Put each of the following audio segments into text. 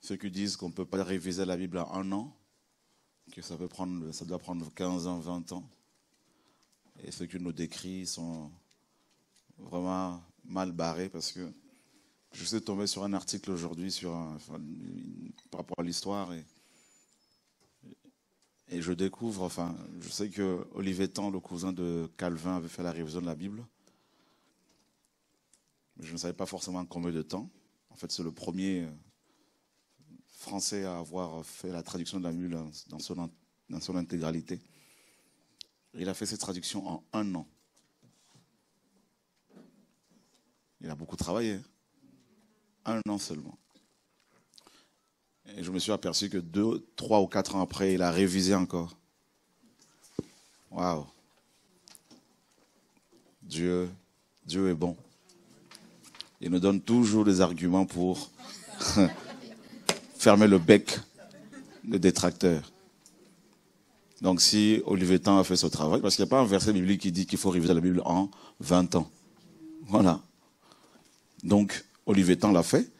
ceux qui disent qu'on ne peut pas réviser la Bible en un an, que ça doit prendre 15 ans, 20 ans. Et ceux qui nous décrivent sont vraiment mal barrés parce que je suis tombé sur un article aujourd'hui par rapport à l'histoire et je découvre, je sais que Olivier Tan, le cousin de Calvin, avait fait la révision de la Bible. Je ne savais pas forcément combien de temps. En fait, c'est le premier Français à avoir fait la traduction de la Bible dans son intégralité. Il a fait cette traduction en 1 an. Il a beaucoup travaillé. 1 an seulement. Et je me suis aperçu que 2, 3 ou 4 ans après, il a révisé encore. Waouh! Dieu est bon. Il nous donne toujours des arguments pour fermer le bec des détracteurs. Donc si Olivier Tan a fait ce travail, parce qu'il n'y a pas un verset biblique qui dit qu'il faut réviser la Bible en 20 ans. Voilà. Donc Olivier Tan l'a fait,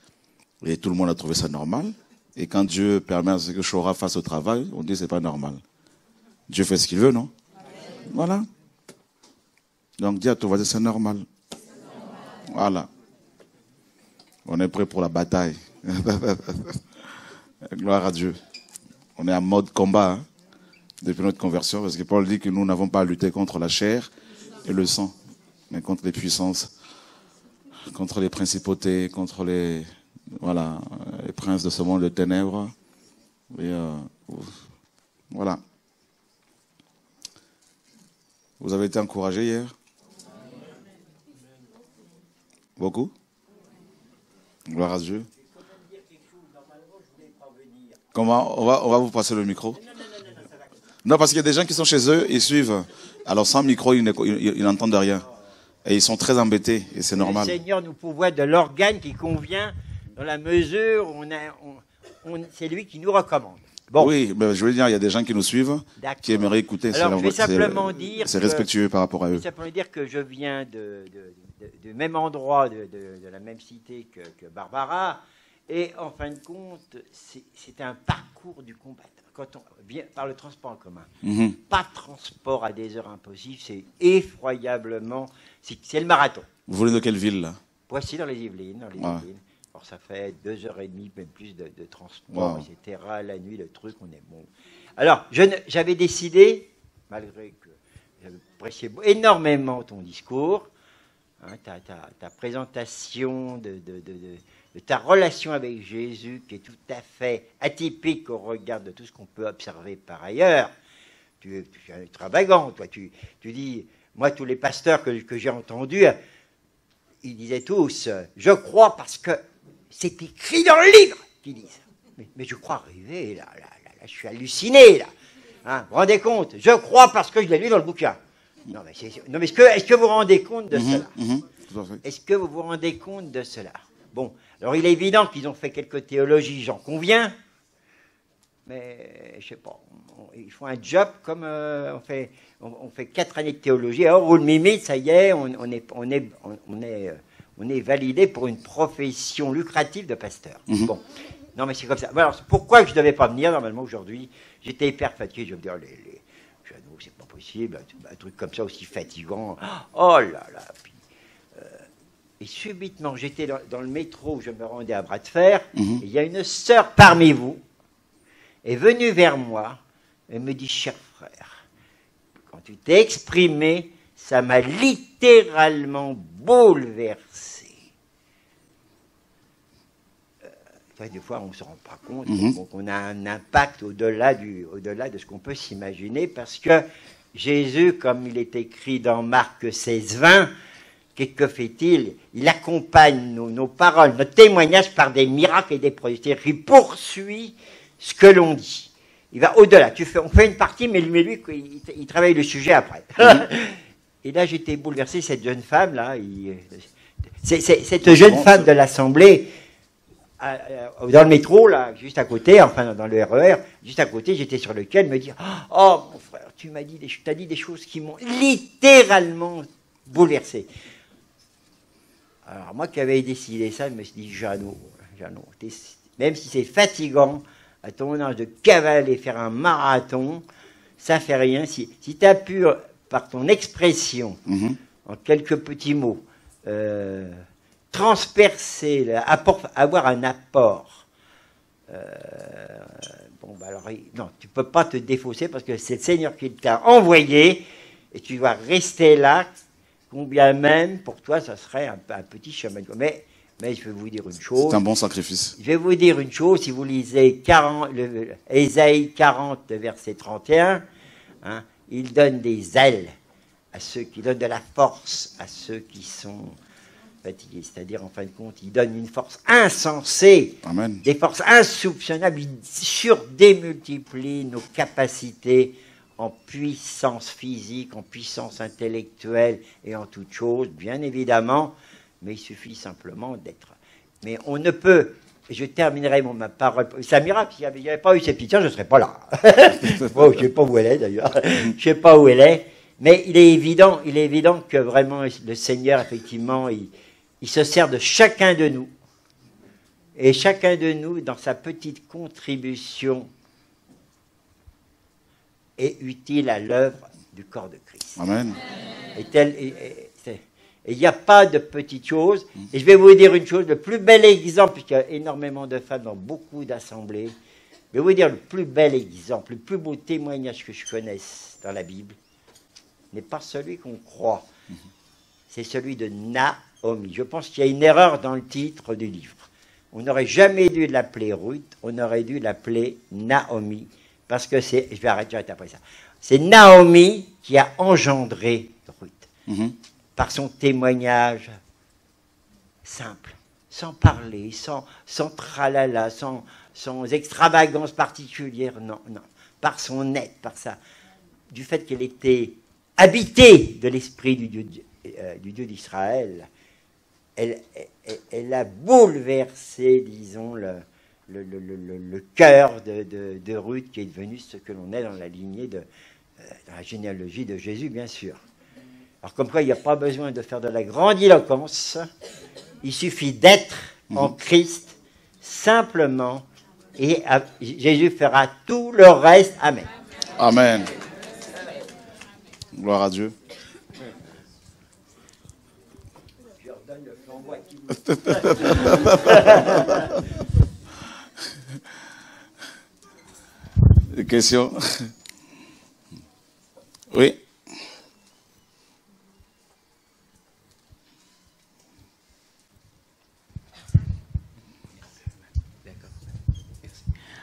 et tout le monde a trouvé ça normal. Et quand Dieu permet à ce que Chora fasse ce travail, on dit que ce n'est pas normal. Dieu fait ce qu'il veut, non? Voilà. Donc dis à ton voisin, c'est normal. Voilà. On est prêt pour la bataille. Gloire à Dieu. On est en mode combat, hein, depuis notre conversion, parce que Paul dit que nous n'avons pas à lutter contre la chair et le sang, mais contre les puissances, contre les principautés, contre les princes de ce monde de ténèbres. Et voilà. Vous avez été encouragés hier? Beaucoup? Gloire à Dieu. Comment? On va vous passer le micro. Non, parce qu'il y a des gens qui sont chez eux, ils suivent. Alors sans micro, ils n'entendent rien. Et ils sont très embêtés, et c'est normal. Le Seigneur nous pourvoit de l'organe qui convient dans la mesure où c'est lui qui nous recommande. Bon. Oui, mais je veux dire, il y a des gens qui nous suivent, qui aimeraient écouter. Alors, je vais simplement dire... C'est respectueux par rapport à eux. Je vais simplement dire que je viens du même endroit, de la même cité que Barbara, et en fin de compte, c'est un parcours du combattant. Quand on vient par le transport en commun, pas de transport à des heures impossibles, c'est effroyablement... C'est le marathon. Vous venez de quelle ville, là? Poissy, dans les Yvelines. Alors, ça fait 2h30, même plus de transport, etc. La nuit, le truc, on est bon. Alors, j'avais décidé, malgré que j'appréciais énormément ton discours, hein, ta présentation de ta relation avec Jésus, qui est tout à fait atypique au regard de tout ce qu'on peut observer par ailleurs. Tu es extravagant, toi. Tu dis, moi, tous les pasteurs que j'ai entendus, ils disaient tous, je crois parce que c'est écrit dans le livre, qu'ils disent. Mais je crois arriver, là, je suis halluciné, là. Hein, vous vous rendez compte? Je crois parce que je l'ai lu dans le bouquin. Non, mais est-ce que vous vous rendez compte de cela? Est-ce que vous vous rendez compte de cela? Bon, alors il est évident qu'ils ont fait quelques théologies, j'en conviens, mais je sais pas, ils font un job comme on fait 4 années de théologie, alors roule mimite, ça y est, on est validé pour une profession lucrative de pasteur. Bon, non mais c'est comme ça. Alors pourquoi je ne devais pas venir normalement aujourd'hui? J'étais hyper fatigué, je me disais, les Jeannot, c'est pas possible, un truc comme ça aussi fatigant. Oh là là. Puis, et subitement, j'étais dans le métro où je me rendais à bras de fer, et il y a une sœur parmi vous, est venue vers moi et me dit, cher frère, quand tu t'es exprimé, ça m'a littéralement bouleversé. Des fois, on ne se rend pas compte qu'on a un impact au-delà de ce qu'on peut s'imaginer, parce que Jésus, comme il est écrit dans Marc 16, 20, que fait-il? Il accompagne nos paroles, notre témoignage par des miracles et des prodiges. C'est-à-dire qu'il poursuit ce que l'on dit. Il va au-delà. On fait une partie, mais lui, il travaille le sujet après. Et là, j'étais bouleversé. Cette jeune femme, là, cette jeune femme de l'Assemblée, dans le métro, là, juste à côté, enfin dans le RER, juste à côté, j'étais sur le quai, elle me dit, oh mon frère, tu m'as dit des choses qui m'ont littéralement bouleversé. Alors moi qui avais décidé ça, je me suis dit, Jeannot, même si c'est fatigant, à ton âge, de cavaler, faire un marathon, ça fait rien. Si tu as pu, par ton expression, en quelques petits mots, transpercer, avoir un apport, alors, non, tu ne peux pas te défausser parce que c'est le Seigneur qui t'a envoyé et tu dois rester là, combien même pour toi ça serait un petit chemin. Mais je vais vous dire une chose. C'est un bon sacrifice. Je vais vous dire une chose, si vous lisez Ésaïe 40, verset 31, hein, il donne des ailes à ceux qui donnent de la force à ceux qui sont fatigués. C'est-à-dire, en fin de compte, il donne une force insensée, Amen. Des forces insoupçonnables, il surdémultiplie nos capacités en puissance physique, en puissance intellectuelle et en toute chose, bien évidemment, mais il suffit simplement d'être. Mais on ne peut, et je terminerai ma parole, Samira, s'il n'y avait pas eu ces petites sœurs, je ne serais pas là. Bon, je ne sais pas où elle est d'ailleurs, je ne sais pas où elle est, mais il est évident que vraiment le Seigneur, effectivement, il se sert de chacun de nous, et chacun de nous, dans sa petite contribution, est utile à l'œuvre du corps de Christ. Amen. Et il n'y a pas de petites choses. Et je vais vous dire une chose, le plus bel exemple, puisqu'il y a énormément de femmes dans beaucoup d'assemblées, je vais vous dire le plus bel exemple, le plus beau témoignage que je connaisse dans la Bible, n'est pas celui qu'on croit. C'est celui de Naomi. Je pense qu'il y a une erreur dans le titre du livre. On n'aurait jamais dû l'appeler Ruth, on aurait dû l'appeler Naomi. Parce que c'est, je vais arrêter après ça. C'est Naomi qui a engendré Ruth. Par son témoignage simple, sans parler, sans tralala, sans extravagance particulière, non. Par son être, du fait qu'elle était habitée de l'esprit du Dieu d'Israël, elle a bouleversé, disons, le cœur de Ruth, qui est devenu ce que l'on est dans la lignée dans la généalogie de Jésus, bien sûr. Alors, comme quoi, il n'y a pas besoin de faire de la grandiloquence, il suffit d'être en Christ, simplement, et Jésus fera tout le reste. Amen. Amen. Gloire à Dieu. Je leur donne le flambeau à qui vous... Des questions? Oui.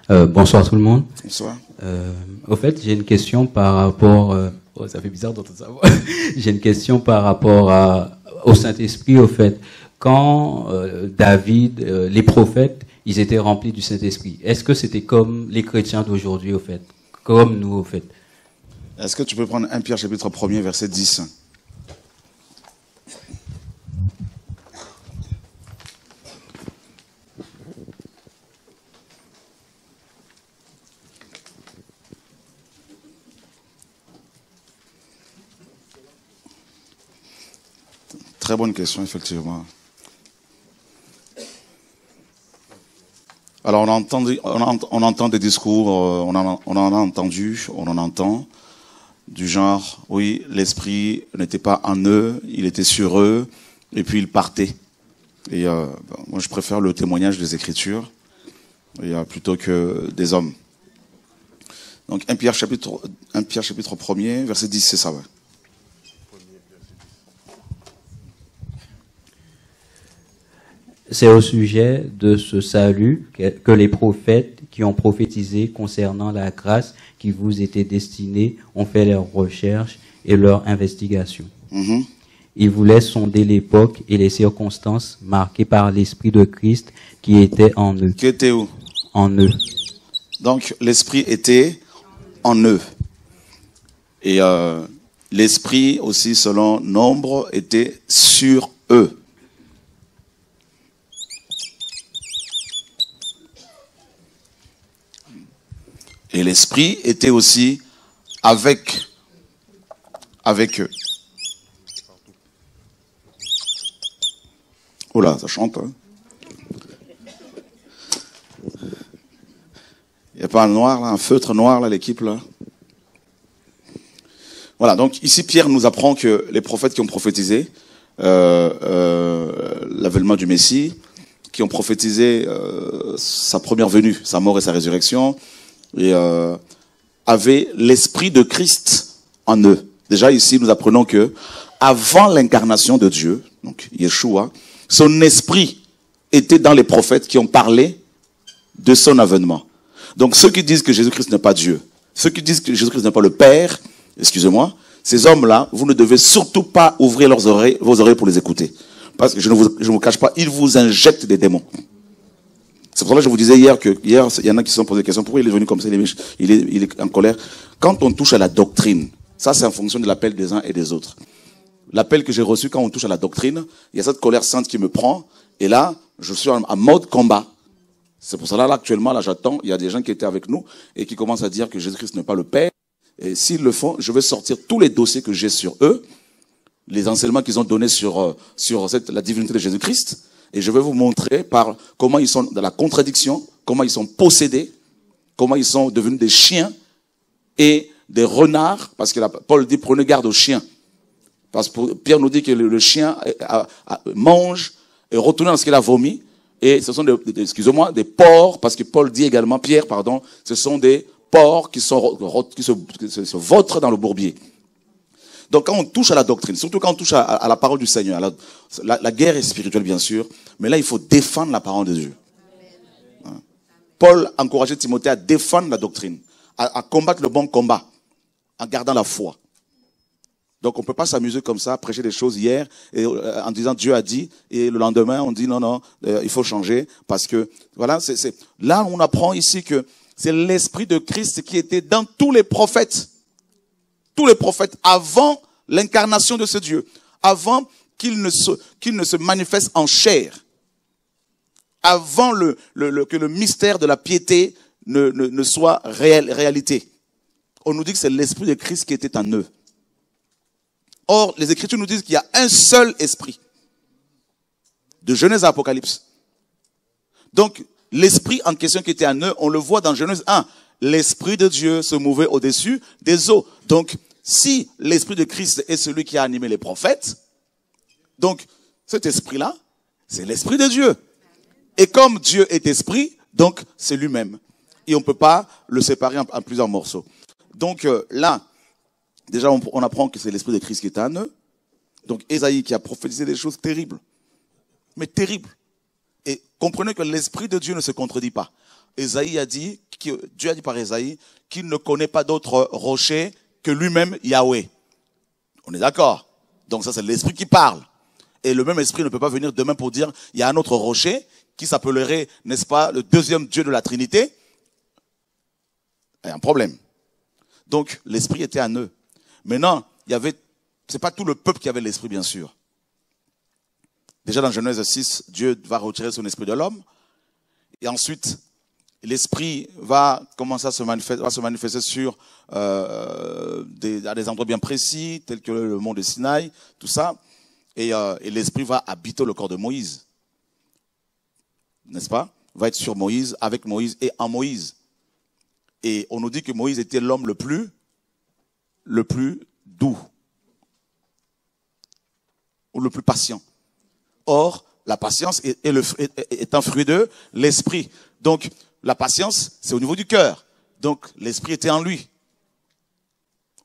Bonsoir tout le monde. Bonsoir. Au fait, j'ai une question par rapport... ça fait bizarre d'entendre ça. J'ai une question par rapport au Saint-Esprit, au fait. Quand David, les prophètes, ils étaient remplis du Saint-Esprit, est-ce que c'était comme les chrétiens d'aujourd'hui, au fait? Comme nous, au fait? Est-ce que tu peux prendre 1 Pierre chapitre 1er, verset 10? Très bonne question, effectivement. Alors, on entend des discours, on en a entendu, on en entend, du genre, oui, l'esprit n'était pas en eux, il était sur eux, et puis il partait. Et moi, je préfère le témoignage des Écritures, plutôt que des hommes. Donc, 1 Pierre chapitre 1er, verset 10, c'est ça, ouais. C'est au sujet de ce salut que les prophètes qui ont prophétisé concernant la grâce qui vous était destinée ont fait leurs recherches et leurs investigations. Ils voulaient sonder l'époque et les circonstances marquées par l'Esprit de Christ qui était en eux. Qui était où? En eux. Donc, l'Esprit était en eux. Et l'Esprit aussi, selon Nombre, était sur eux. Et l'Esprit était aussi avec eux. Oh là, ça chante, hein. pas un noir, là, un feutre noir, là, l'équipe, là. Voilà, donc ici, Pierre nous apprend que les prophètes qui ont prophétisé l'avènement du Messie, qui ont prophétisé sa première venue, sa mort et sa résurrection, et avaient l'esprit de Christ en eux. Déjà ici, nous apprenons que avant l'incarnation de Dieu, donc Yeshua, son esprit était dans les prophètes qui ont parlé de son avènement. Donc ceux qui disent que Jésus-Christ n'est pas Dieu, ceux qui disent que Jésus-Christ n'est pas le Père, excusez-moi, ces hommes-là, vous ne devez surtout pas ouvrir vos oreilles pour les écouter. Parce que je ne vous cache pas, ils vous injectent des démons. C'est pour ça que je vous disais hier il y en a qui se sont posé des questions. Pourquoi il est venu comme ça, il est en colère. Quand on touche à la doctrine, ça c'est en fonction de l'appel des uns et des autres. L'appel que j'ai reçu quand on touche à la doctrine, il y a cette colère sainte qui me prend, et là, je suis en mode combat. C'est pour ça là actuellement, là j'attends, il y a des gens qui étaient avec nous et qui commencent à dire que Jésus-Christ n'est pas le Père. Et s'ils le font, je vais sortir tous les dossiers que j'ai sur eux, les enseignements qu'ils ont donnés sur la divinité de Jésus-Christ, et je vais vous montrer par comment ils sont dans la contradiction, comment ils sont possédés, comment ils sont devenus des chiens et des renards, parce que Paul dit prenez garde aux chiens. Parce que Pierre nous dit que le chien mange et retourne dans ce qu'il a vomi, et ce sont des porcs, parce que Paul dit également, Pierre, pardon, ce sont des porcs qui se vautrent dans le bourbier. Donc quand on touche à la doctrine, surtout quand on touche à la parole du Seigneur, la guerre est spirituelle bien sûr, mais là il faut défendre la parole de Dieu. Hein? Paul encourageait Timothée à défendre la doctrine, à combattre le bon combat, en gardant la foi. Donc on ne peut pas s'amuser comme ça, prêcher des choses hier, et, en disant Dieu a dit, et le lendemain on dit non, il faut changer, parce que voilà, là on apprend ici que c'est l'esprit de Christ qui était dans tous les prophètes avant l'incarnation de ce Dieu, avant qu'il ne se manifeste en chair, avant que le mystère de la piété ne soit réalité. On nous dit que c'est l'esprit de Christ qui était en eux. Or, les Écritures nous disent qu'il y a un seul esprit. De Genèse à Apocalypse. Donc, l'esprit en question qui était en eux, on le voit dans Genèse 1. L'esprit de Dieu se mouvait au-dessus des eaux. Donc, si l'esprit de Christ est celui qui a animé les prophètes, donc, cet esprit-là, c'est l'esprit de Dieu. Et comme Dieu est esprit, donc, c'est lui-même. Et on ne peut pas le séparer en plusieurs morceaux. Donc, là, déjà, on apprend que c'est l'esprit de Christ qui est en eux. Donc, Ésaïe qui a prophétisé des choses terribles. Mais terribles. Et comprenez que l'esprit de Dieu ne se contredit pas. Ésaïe a dit, Dieu a dit par Ésaïe, qu'il ne connaît pas d'autre rocher que lui-même Yahweh. On est d'accord? Donc ça, c'est l'esprit qui parle. Et le même esprit ne peut pas venir demain pour dire, il y a un autre rocher qui s'appellerait, n'est-ce pas, le deuxième Dieu de la Trinité. Il y a un problème. Donc, l'esprit était en eux. Maintenant, c'est pas tout le peuple qui avait l'esprit, bien sûr. Déjà dans Genèse 6, Dieu va retirer son esprit de l'homme. Et ensuite, l'esprit va commencer à se manifester sur à des endroits bien précis, tels que le mont de Sinaï, tout ça. Et l'esprit va habiter le corps de Moïse. N'est-ce pas? Va être sur Moïse, avec Moïse et en Moïse. Et on nous dit que Moïse était l'homme le plus doux. Ou le plus patient. Or, la patience est un fruit de l'esprit. Donc, la patience, c'est au niveau du cœur. Donc, l'esprit était en lui.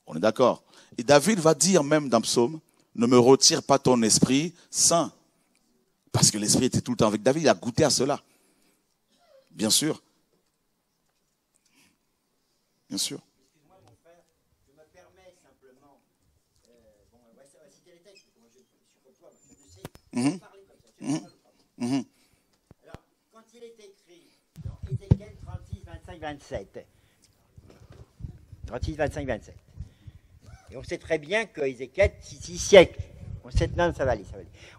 On est d'accord. Et David va dire même dans Psaume, ne me retire pas ton esprit saint. Parce que l'esprit était tout le temps avec David, il a goûté à cela. Bien sûr. Bien sûr. Excuse-moi, mon frère, je me permets simplement. Voici les textes, moi je suis comme toi, je ne sais pas parler comme ça. Alors, quand il est écrit dans Ézéchiel 36, 25, 27, 36, 25, 27, et on sait très bien que Ézéchiel, 6 siècles, non, ça va aller.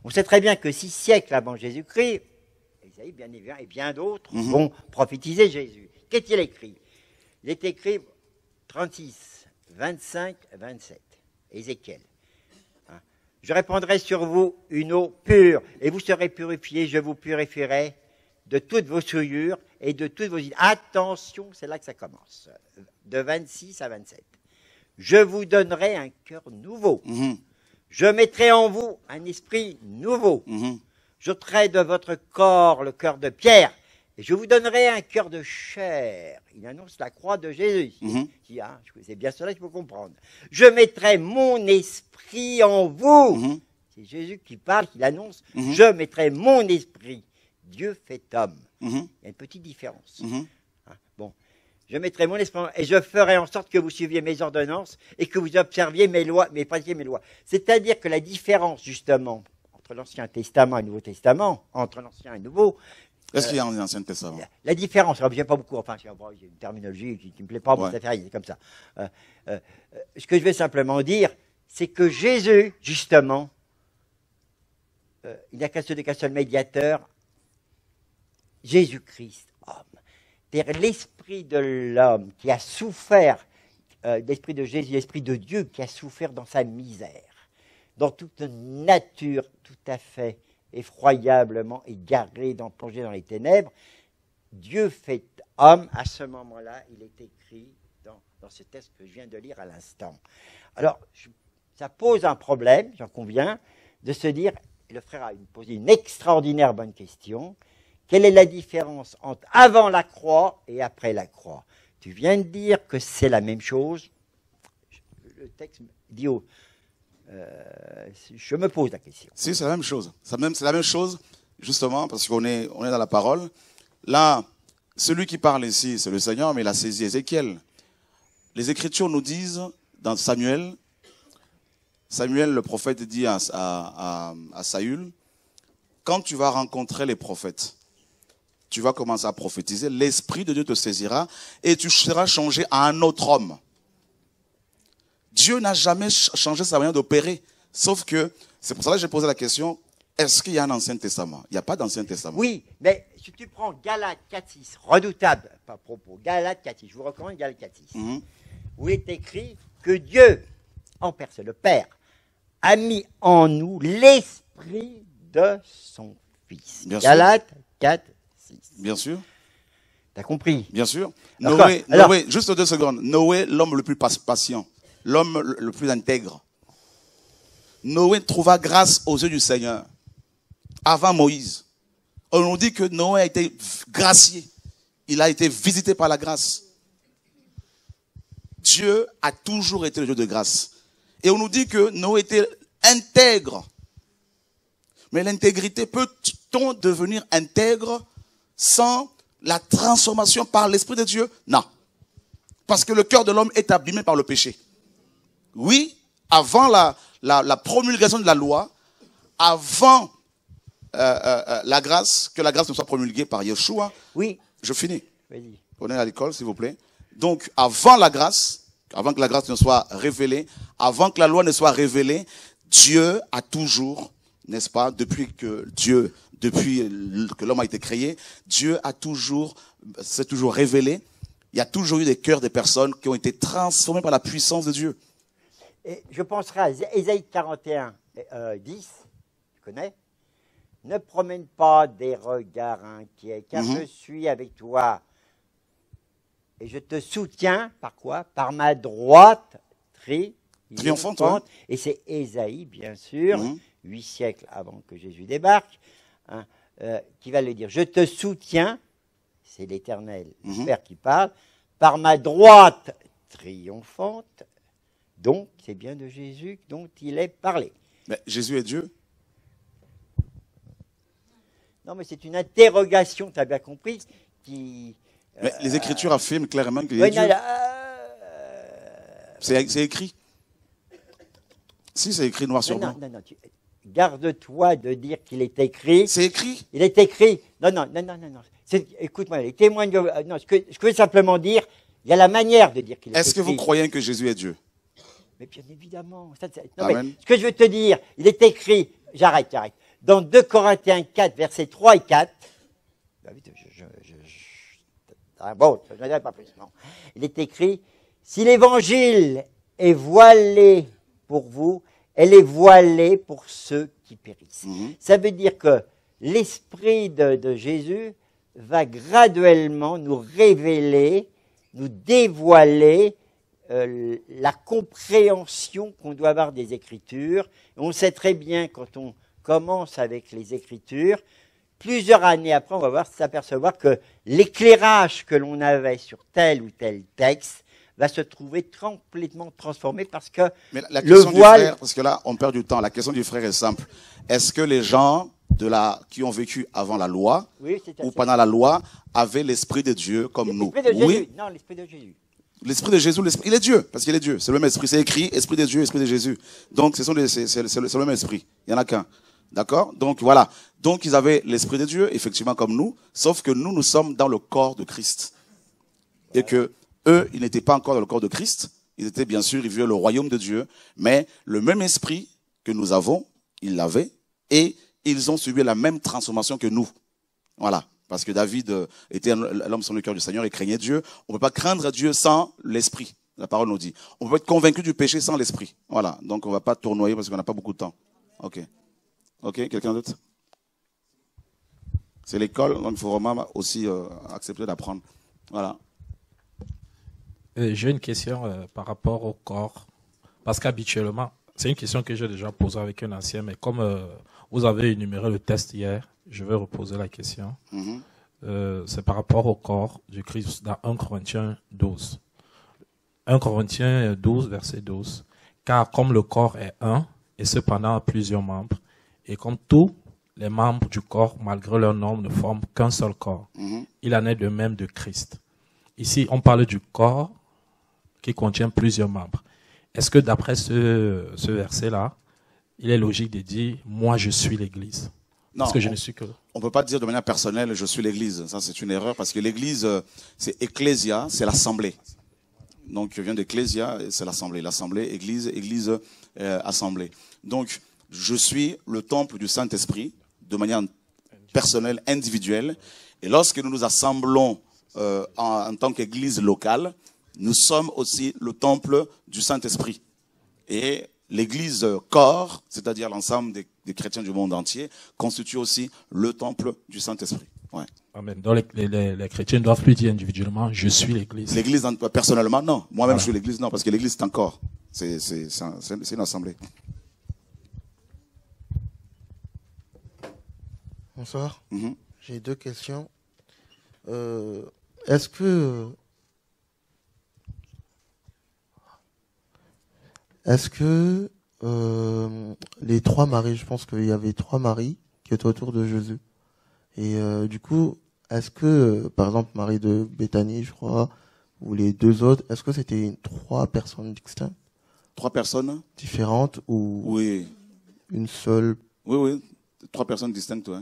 On sait très bien que 6 siècles avant Jésus-Christ, Isaïe, bien évidemment, et bien d'autres vont prophétiser Jésus. Qu'est-il écrit? Il est écrit 36, 25, 27, Ézéchiel. Je répandrai sur vous une eau pure, et vous serez purifiés, je vous purifierai de toutes vos souillures et de toutes vos idées. Attention, c'est là que ça commence. De 26 à 27. Je vous donnerai un cœur nouveau. Je mettrai en vous un esprit nouveau. J'ôterai de votre corps le cœur de pierre. Et je vous donnerai un cœur de chair. Il annonce la croix de Jésus. C'est bien cela qu'il faut comprendre. Je mettrai mon esprit en vous. C'est Jésus qui parle, qui l'annonce. Je mettrai mon esprit. Dieu fait homme. Il y a une petite différence. Bon. Je mettrai mon esprit et je ferai en sorte que vous suiviez mes ordonnances et que vous observiez mes lois, mais pratiquiez mes lois. C'est-à-dire que la différence, justement, entre l'Ancien Testament et le Nouveau Testament, entre l'Ancien et le Nouveau, Qu'est-ce qu'il y a dans l'Ancien Testament? La différence, alors, j'aime pas beaucoup, enfin, j'ai une terminologie qui ne me plaît pas, bon, ça fait rien, c'est comme ça. Ce que je vais simplement dire, c'est que Jésus, justement, il n'y a qu'un seul médiateur, Jésus-Christ, homme. C'est-à-dire l'esprit de l'homme qui a souffert, l'esprit de Jésus, l'esprit de Dieu qui a souffert dans sa misère, dans toute nature tout à fait effroyablement égaré, plongé dans les ténèbres. Dieu fait homme, à ce moment-là, il est écrit dans ce texte que je viens de lire à l'instant. Alors, ça pose un problème, j'en conviens, de se dire, et le frère a posé une extraordinaire bonne question, quelle est la différence entre avant la croix et après la croix? Tu viens de dire que c'est la même chose. Le texte dit je me pose la question. Si, c'est la même chose. C'est la même chose, justement, parce qu'on est dans la parole. Là, celui qui parle ici, c'est le Seigneur, mais il a saisi Ézéchiel. Les Écritures nous disent, dans Samuel, le prophète dit à Saül, quand tu vas rencontrer les prophètes, tu vas commencer à prophétiser, l'Esprit de Dieu te saisira et tu seras changé à un autre homme. Dieu n'a jamais changé sa manière d'opérer. Sauf que, c'est pour ça que j'ai posé la question, est-ce qu'il y a un Ancien Testament? Il n'y a pas d'Ancien Testament. Oui, mais si tu prends Galates 4.6, redoutable, pas propos, Galates 4.6, je vous recommande Galates 4.6, où il est écrit que Dieu, en personne, le Père, a mis en nous l'esprit de son Fils. Bien Galates 4.6. Bien sûr. T'as compris? Bien sûr. Noé, juste 2 secondes. Noé, l'homme le plus patient. L'homme le plus intègre. Noé trouva grâce aux yeux du Seigneur avant Moïse. On nous dit que Noé a été gracié. Il a été visité par la grâce. Dieu a toujours été le Dieu de grâce. Et on nous dit que Noé était intègre. Mais l'intégrité, peut-on devenir intègre sans la transformation par l'Esprit de Dieu? Non. Parce que le cœur de l'homme est abîmé par le péché. Oui, avant la promulgation de la loi, avant la grâce, que la grâce ne soit promulguée par Yeshua. Oui. Je finis. Vas-y. On est à l'école, s'il vous plaît. Donc, avant la grâce, avant que la grâce ne soit révélée, avant que la loi ne soit révélée, Dieu a toujours, n'est-ce pas, depuis que l'homme a été créé, Dieu s'est toujours révélé. Il y a toujours eu des cœurs des personnes qui ont été transformées par la puissance de Dieu. Et je penserai à Ésaïe 41, 10, tu connais? Ne promène pas des regards inquiets, car je suis avec toi. Et je te soutiens, par quoi? Par ma droite triomphante. Ouais. Et c'est Ésaïe, bien sûr, 8 siècles avant que Jésus débarque, qui va le dire. Je te soutiens, c'est l'Éternel, le Père qui parle, par ma droite triomphante. Donc, c'est bien de Jésus dont il est parlé. Mais Jésus est Dieu? Non, mais c'est une interrogation, tu as bien compris, qui... Mais les Écritures affirment clairement qu'il est Dieu. C'est écrit. Si, c'est écrit noir sur blanc. Non, garde-toi de dire qu'il est écrit. C'est écrit. Il est écrit. Non. Écoute-moi, les témoins de... Non, ce que je veux simplement dire, il y a la manière de dire qu'il est écrit. Est-ce que vous croyez que Jésus est Dieu? Mais bien évidemment. Amen. Mais ce que je veux te dire, il est écrit, j'arrête. Dans 2 Corinthiens 4, versets 3 et 4, bon, je ne dirai pas plus, non. Il est écrit, si l'évangile est voilé pour vous, elle est voilée pour ceux qui périssent. Ça veut dire que l'esprit de Jésus va graduellement nous révéler, nous dévoiler la compréhension qu'on doit avoir des Écritures. Et on sait très bien, quand on commence avec les Écritures, plusieurs années après, on va s'apercevoir que l'éclairage que l'on avait sur tel ou tel texte va se trouver complètement transformé parce que Mais la le question voile... du frère, parce que là, on perd du temps. La question du frère est simple. Est-ce que les gens qui ont vécu avant la loi Oui, ou pendant la loi avaient l'Esprit de Dieu comme nous? L'Esprit de Oui. Jésus. Non, l'Esprit de Jésus. L'Esprit de Jésus, il est Dieu, parce qu'il est Dieu. C'est le même Esprit. C'est écrit, Esprit de Dieu, Esprit de Jésus. Donc, c'est le même Esprit. Il n'y en a qu'un. D'accord? Donc, voilà. Donc, ils avaient l'Esprit de Dieu, effectivement, comme nous, sauf que nous sommes dans le corps de Christ. Et que eux, ils n'étaient pas encore dans le corps de Christ. Ils étaient, bien sûr, ils vivaient le royaume de Dieu. Mais le même Esprit que nous avons, ils l'avaient. Et ils ont subi la même transformation que nous. Voilà. Parce que David était l'homme selon le cœur du Seigneur et craignait Dieu. On ne peut pas craindre Dieu sans l'Esprit. La parole nous dit. On peut être convaincu du péché sans l'Esprit. Voilà. Donc, on ne va pas tournoyer parce qu'on n'a pas beaucoup de temps. OK. OK. Quelqu'un d'autre? C'est l'école, donc il faut vraiment aussi accepter d'apprendre. Voilà. J'ai une question par rapport au corps. Parce qu'habituellement, c'est une question que j'ai déjà posée avec un ancien, mais comme vous avez énuméré le test hier, je vais reposer la question. C'est par rapport au corps du Christ dans 1 Corinthiens 12. 1 Corinthiens 12, verset 12. Car comme le corps est un, et cependant a plusieurs membres, et comme tous les membres du corps, malgré leur nombre, ne forment qu'un seul corps, il en est de même de Christ. Ici, on parle du corps qui contient plusieurs membres. Est-ce que d'après ce verset-là, il est logique de dire « moi je suis l'Église » ? Non, parce que je ne suis que... On ne peut pas dire de manière personnelle « je suis l'Église ». Ça, c'est une erreur parce que l'Église, c'est ecclésia, c'est l'assemblée. Donc, je viens d'ecclésia, c'est l'assemblée. L'assemblée, église, assemblée. Donc, je suis le temple du Saint-Esprit de manière personnelle, individuelle. Et lorsque nous nous assemblons en tant qu'église locale, nous sommes aussi le temple du Saint-Esprit. Et l'église corps, c'est-à-dire l'ensemble des chrétiens du monde entier, constitue aussi le temple du Saint-Esprit. Ouais. Amen. Donc les chrétiens ne doivent plus dire individuellement « je suis l'église ». L'église, personnellement, non. Moi-même, je suis l'église, non, parce que l'église, c'est un corps. C'est une assemblée. Bonsoir. J'ai deux questions. Est-ce que les trois Maries, je pense qu'il y avait trois Maries qui étaient autour de Jésus. Et du coup, est-ce que, par exemple, Marie de Béthanie, je crois, ou les deux autres, est-ce que c'était trois personnes distinctes? Trois personnes différentes ou oui. Une seule? Oui. Trois personnes distinctes, ouais.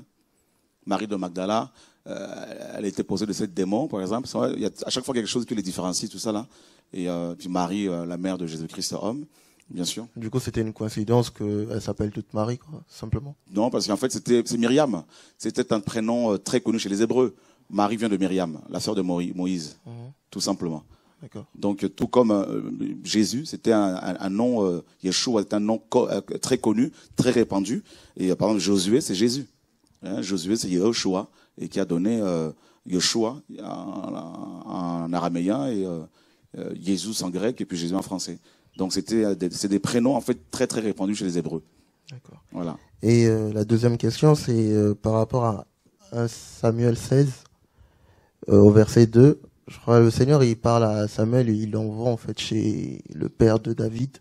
Marie de Magdala, elle était posée de sept démons, par exemple. Il y a à chaque fois quelque chose qui les différencie, tout ça là. Et puis Marie, la mère de Jésus-Christ, homme, bien sûr. Du coup, c'était une coïncidence qu'elle s'appelle toute Marie, quoi, simplement. Non, parce qu'en fait, c'est Myriam. C'était un prénom très connu chez les Hébreux. Marie vient de Myriam, la sœur de Moïse, tout simplement. Donc, tout comme Jésus, c'était un nom, Yeshua, c'était un nom très connu, très répandu. Et par exemple, Josué, c'est Jésus. Josué, c'est Yeshua, et qui a donné Yeshua en araméen et Jésus en grec, et puis Jésus en français. Donc, c'est des prénoms, en fait, très, très répandus chez les Hébreux. D'accord. Voilà. Et la deuxième question, c'est par rapport à 1 Samuel 16, au verset 2. Je crois que le Seigneur, il parle à Samuel et il l'envoie en fait chez le père de David.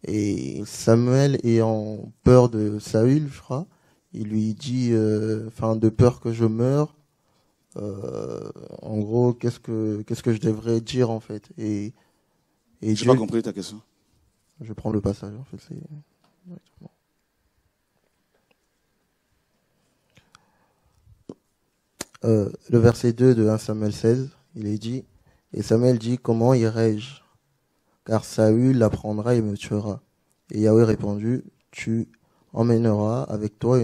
Et Samuel, ayant peur de Saül, je crois, il lui dit, de peur que je meure, en gros, qu'est-ce que je devrais dire en fait. Et j'ai pas compris ta question. Je prends le passage en fait. Le verset 2 de 1 Samuel 16, il est dit, et Samuel dit, comment irai-je? Car Saül l'apprendra et me tuera. Et Yahweh répondit, tu emmèneras avec toi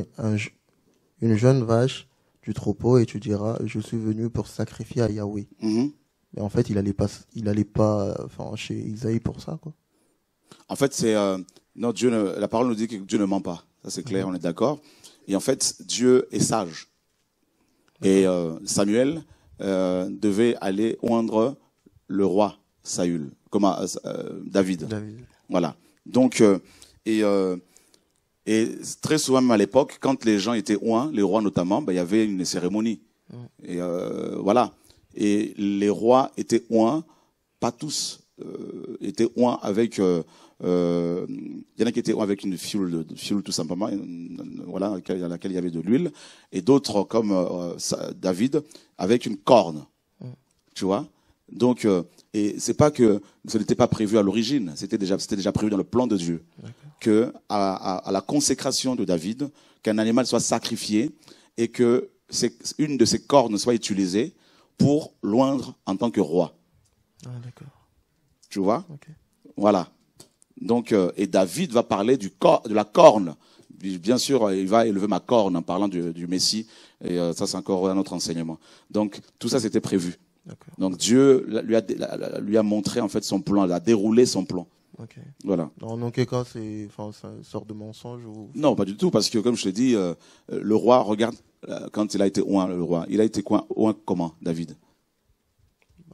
une jeune vache du troupeau et tu diras, je suis venu pour sacrifier à Yahweh. Mais en fait, il allait pas chez Isaïe pour ça, quoi. En fait, non, la parole nous dit que Dieu ne ment pas. Ça, c'est clair, on est d'accord. Et en fait, Dieu est sage. Et Samuel devait aller oindre le roi Saül, David. Voilà. Donc, et très souvent, même à l'époque, quand les gens étaient oints, les rois notamment, ben, il y avait une cérémonie. Et voilà. Et les rois étaient oints, pas tous étaient oints avec. Il y en a qui étaient oints avec une fiole tout simplement, voilà, à laquelle il y avait de l'huile, et d'autres comme David avec une corne. Tu vois. Donc, et c'est pas que ce n'était pas prévu à l'origine, c'était déjà prévu dans le plan de Dieu, que à la consécration de David, qu'un animal soit sacrifié et que une de ses cornes soit utilisée pour l'oindre en tant que roi. Ah, d'accord. Tu vois? Okay. Voilà. Donc, et David va parler de la corne. Bien sûr, il va élever ma corne en parlant du Messie. Et ça, c'est encore un autre enseignement. Donc, tout ça, c'était prévu. Donc, Dieu lui a montré en fait son plan, il a déroulé son plan. Okay. Voilà. Dans quel cas, ça sort de mensonge ou... Non, pas du tout, parce que comme je te dis, le roi, regarde, quand il a été oint, le roi, il a été oint comment, David?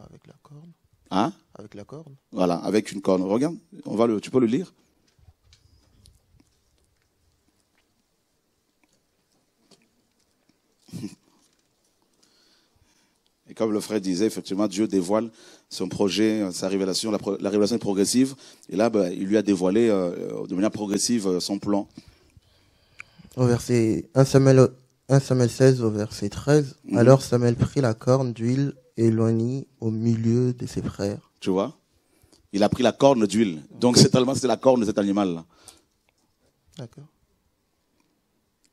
Avec la corne. Hein? Avec la corne. Voilà, avec une corne. Regarde, tu peux le lire? Et comme le frère disait, effectivement, Dieu dévoile son projet, sa révélation. La révélation est progressive. Et là, il lui a dévoilé de manière progressive son plan. Au verset 1 Samuel 16, au verset 13. Alors Samuel prit la corne d'huile et l'oignit au milieu de ses frères. Tu vois? Il a pris la corne d'huile. Donc, c'était la corne de cet animal-là. D'accord.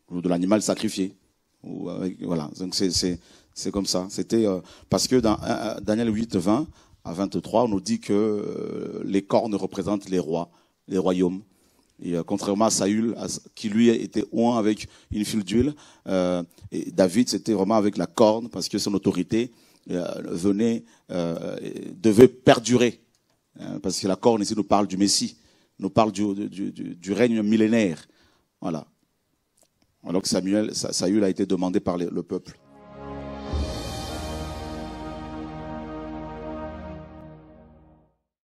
Ou de l'animal sacrifié. Voilà. Donc, c'est comme ça. C'était parce que dans Daniel 8, 20 à 23, on nous dit que les cornes représentent les rois, les royaumes. Et contrairement à Saül, qui lui était oint avec une file d'huile, et David, c'était vraiment avec la corne, parce que son autorité devait perdurer. Parce que la corne ici nous parle du Messie, nous parle du règne millénaire. Voilà. Alors que Saül a été demandé par le peuple.